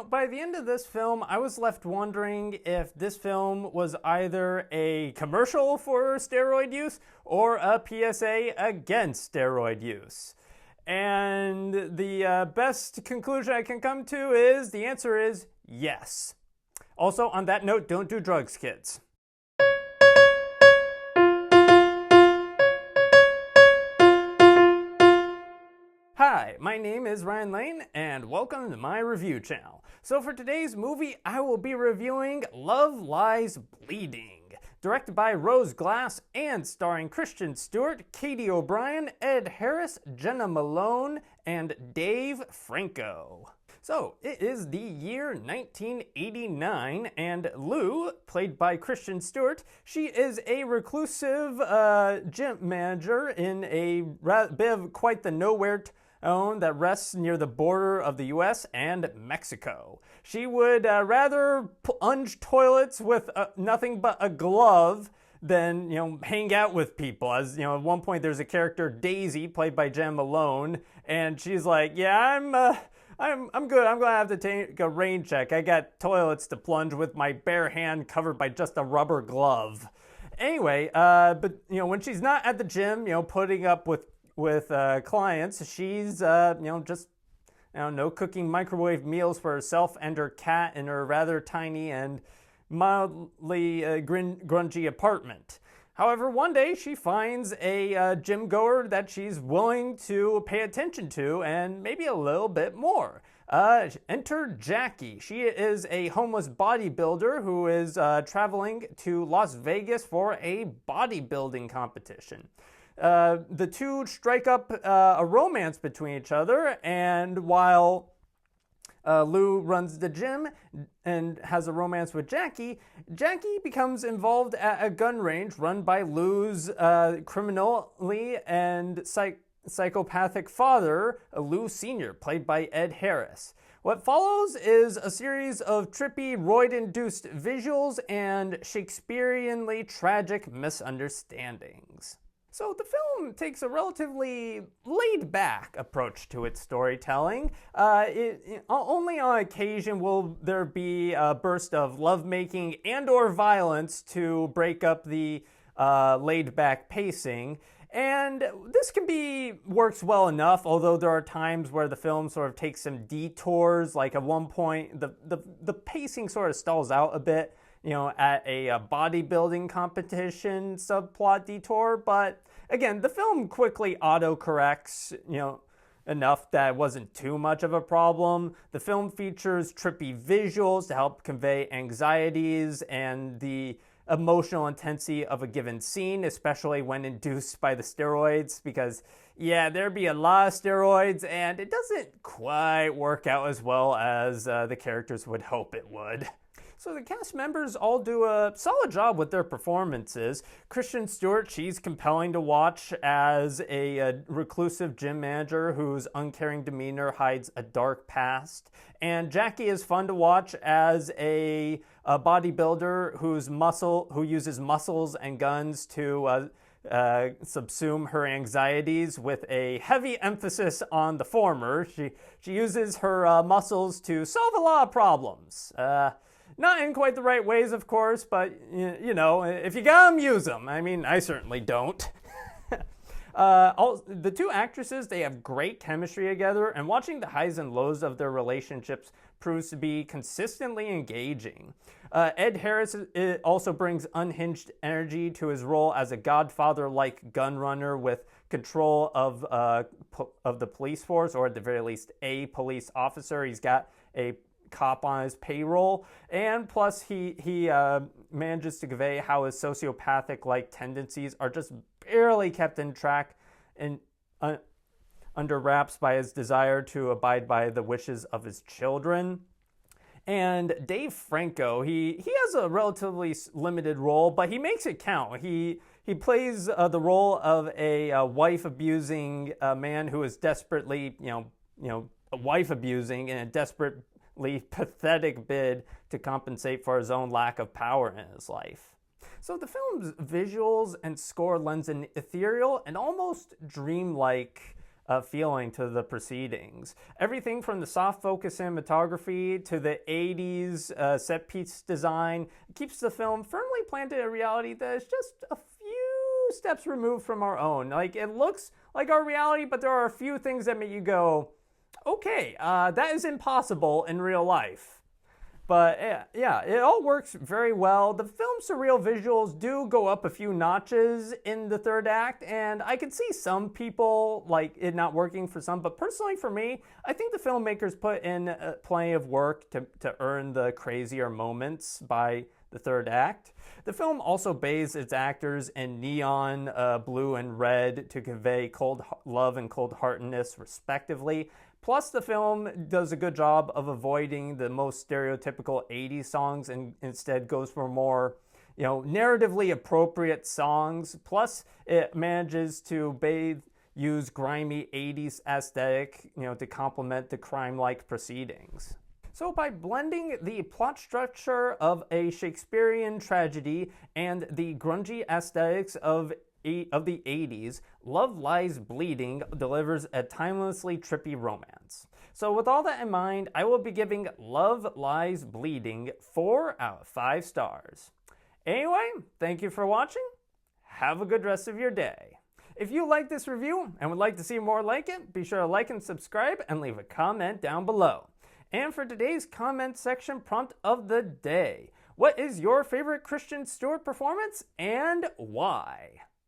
by the end of this film, I was left wondering if this film was either a commercial for steroid use or a PSA against steroid use. And the best conclusion I can come to is the answer is yes. Also, on that note, don't do drugs, kids. Hi, my name is Ryan Lane, and welcome to my review channel. So for today's movie, I will be reviewing Love Lies Bleeding, directed by Rose Glass and starring Kristen Stewart, Katy O'Brien, Ed Harris, Jena Malone, and Dave Franco. So, it is the year 1989, and Lou, played by Kristen Stewart, she is a reclusive gym manager in a bit of quite the nowhere town that rests near the border of the US and Mexico. She would rather plunge toilets with nothing but a glove than, hang out with people. As, at one point there's a character, Daisy, played by Jena Malone, and she's like, yeah, I'm good. I'm going to have to take a rain check. I got toilets to plunge with my bare hand covered by just a rubber glove. Anyway, but, when she's not at the gym, putting up with clients, she's, cooking microwave meals for herself and her cat in her rather tiny and mildly grungy apartment. However, one day she finds a gym goer that she's willing to pay attention to and maybe a little bit more. Enter Jackie. She is a homeless bodybuilder who is traveling to Las Vegas for a bodybuilding competition. The two strike up a romance between each other, and while Lou runs the gym and has a romance with Jackie, Jackie becomes involved at a gun range run by Lou's criminally and psychopathic father, Lou Sr., played by Ed Harris. What follows is a series of trippy, roid-induced visuals and Shakespeareanly tragic misunderstandings. So the film takes a relatively laid-back approach to its storytelling. Only on occasion will there be a burst of lovemaking and or violence to break up the laid-back pacing. And this works well enough, although there are times where the film sort of takes some detours. Like at one point, the pacing sort of stalls out a bit, at a bodybuilding competition subplot detour. But again, the film quickly autocorrects, enough that it wasn't too much of a problem. The film features trippy visuals to help convey anxieties and the emotional intensity of a given scene, especially when induced by the steroids, because there'd be a lot of steroids and it doesn't quite work out as well as the characters would hope it would. So the cast members all do a solid job with their performances. Kristen Stewart, she's compelling to watch as a reclusive gym manager whose uncaring demeanor hides a dark past. And Jackie is fun to watch as a bodybuilder who uses muscles and guns to subsume her anxieties, with a heavy emphasis on the former. She uses her muscles to solve a lot of problems. Not in quite the right ways, of course, but, if you got them, use them. I mean, I certainly don't. The two actresses, they have great chemistry together, and watching the highs and lows of their relationships proves to be consistently engaging. Ed Harris also brings unhinged energy to his role as a godfather-like gun runner with control of the police force, or at the very least, a police officer. He's got a cop on his payroll, and plus he manages to convey how his sociopathic-like tendencies are just barely kept in track and under wraps by his desire to abide by the wishes of his children. And Dave Franco, he has a relatively limited role, but he makes it count. He plays the role of a wife-abusing man who is desperately, wife-abusing in a desperate pathetic bid to compensate for his own lack of power in his life. So the film's visuals and score lends an ethereal and almost dreamlike feeling to the proceedings. Everything from the soft focus cinematography to the 80s set piece design keeps the film firmly planted in a reality that is just a few steps removed from our own. Like, it looks like our reality, but there are a few things that make you go, okay, that is impossible in real life. But yeah, it all works very well. The film's surreal visuals do go up a few notches in the third act, and I could see some people like it not working for some, but personally for me, I think the filmmakers put in plenty of work to earn the crazier moments by the third act. The film also bathes its actors in neon blue and red to convey cold love and cold-heartedness respectively. Plus, the film does a good job of avoiding the most stereotypical 80s songs and instead goes for more, narratively appropriate songs. Plus, it manages to use grimy 80s aesthetic, to complement the crime-like proceedings. So by blending the plot structure of a Shakespearean tragedy and the grungy aesthetics of the 80s, Love Lies Bleeding delivers a timelessly trippy romance. So with all that in mind, I will be giving Love Lies Bleeding 4 out of 5 stars. Anyway, thank you for watching. Have a good rest of your day. If you like this review and would like to see more like it, be sure to like and subscribe and leave a comment down below. And for today's comment section prompt of the day, what is your favorite Kristen Stewart performance and why?